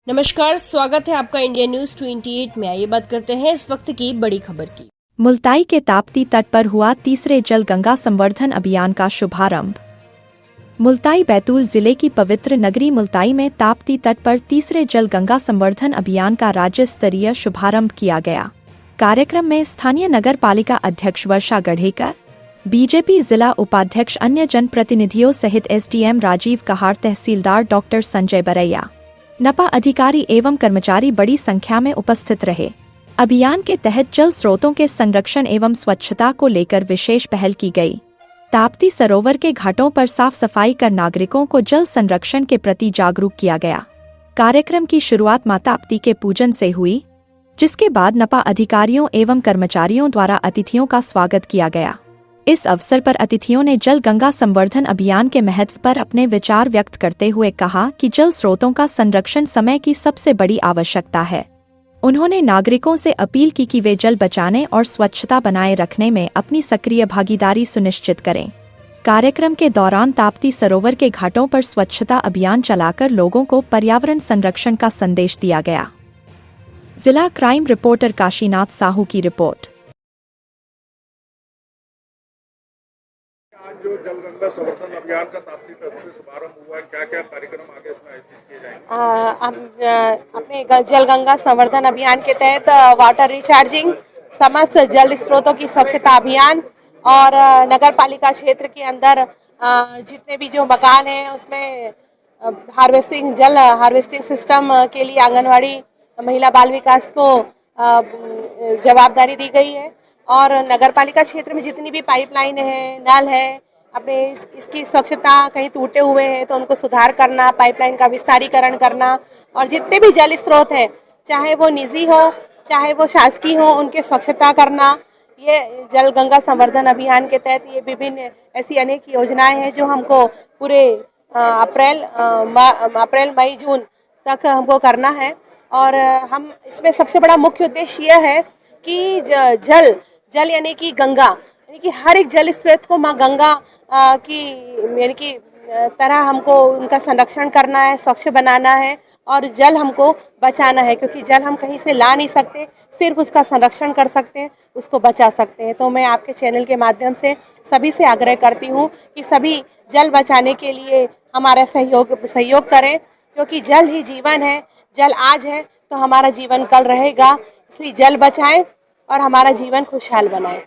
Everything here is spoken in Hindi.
नमस्कार, स्वागत है आपका इंडिया न्यूज 28 में। आइए बात करते हैं इस वक्त की बड़ी खबर की। मुल्ताई के ताप्ती तट पर हुआ तीसरे जल गंगा संवर्धन अभियान का शुभारंभ। मुल्ताई बैतूल जिले की पवित्र नगरी मुल्ताई में ताप्ती तट पर तीसरे जल गंगा संवर्धन अभियान का राज्य स्तरीय शुभारंभ किया गया। कार्यक्रम में स्थानीय नगर पालिका अध्यक्ष वर्षा गढ़ेकर, बीजेपी जिला उपाध्यक्ष, अन्य जनप्रतिनिधियों सहित एसडीएम राजीव कहार, तहसीलदार डॉक्टर संजय बरैया, नपा अधिकारी एवं कर्मचारी बड़ी संख्या में उपस्थित रहे। अभियान के तहत जल स्रोतों के संरक्षण एवं स्वच्छता को लेकर विशेष पहल की गई। ताप्ती सरोवर के घाटों पर साफ सफाई कर नागरिकों को जल संरक्षण के प्रति जागरूक किया गया। कार्यक्रम की शुरुआत मां ताप्ती के पूजन से हुई, जिसके बाद नपा अधिकारियों एवं कर्मचारियों द्वारा अतिथियों का स्वागत किया गया। इस अवसर पर अतिथियों ने जल गंगा संवर्धन अभियान के महत्व पर अपने विचार व्यक्त करते हुए कहा कि जल स्रोतों का संरक्षण समय की सबसे बड़ी आवश्यकता है। उन्होंने नागरिकों से अपील की कि वे जल बचाने और स्वच्छता बनाए रखने में अपनी सक्रिय भागीदारी सुनिश्चित करें। कार्यक्रम के दौरान ताप्ती सरोवर के घाटों पर स्वच्छता अभियान चलाकर लोगों को पर्यावरण संरक्षण का संदेश दिया गया। जिला क्राइम रिपोर्टर काशीनाथ साहू की रिपोर्ट। आज जो जल गंगा संवर्धन अभियान का ताप्ती तट से शुभारंभ हुआ है, क्या-क्या कार्यक्रम आगे इसमें आयोजित किए जाएंगे? अपने जल गंगा संवर्धन अभियान के तहत वाटर रिचार्जिंग, समस्त जल स्रोतों की स्वच्छता अभियान और नगर पालिका क्षेत्र के अंदर जितने भी जो मकान हैं उसमें जल हार्वेस्टिंग सिस्टम के लिए आंगनवाड़ी महिला बाल विकास को जवाबदारी दी गई है। और नगर पालिका क्षेत्र में जितनी भी पाइपलाइन है, नल है, अपने इसकी स्वच्छता, कहीं टूटे हुए हैं तो उनको सुधार करना, पाइपलाइन का विस्तारीकरण करना, और जितने भी जल स्रोत हैं, चाहे वो निजी हो चाहे वो शासकीय हो, उनके स्वच्छता करना। ये जल गंगा संवर्धन अभियान के तहत ये विभिन्न ऐसी अनेक योजनाएं हैं जो हमको पूरे अप्रैल मई जून तक हमको करना है। और हम इसमें सबसे बड़ा मुख्य उद्देश्य यह है कि जल यानी कि गंगा, यानी कि हर एक जल स्रोत को माँ गंगा की यानी कि तरह हमको उनका संरक्षण करना है, स्वच्छ बनाना है और जल हमको बचाना है, क्योंकि जल हम कहीं से ला नहीं सकते, सिर्फ उसका संरक्षण कर सकते हैं, उसको बचा सकते हैं। तो मैं आपके चैनल के माध्यम से सभी से आग्रह करती हूँ कि सभी जल बचाने के लिए हमारा सहयोग करें, क्योंकि जल ही जीवन है। जल आज है तो हमारा जीवन कल रहेगा, इसलिए जल बचाएं और हमारा जीवन खुशहाल बनाएं।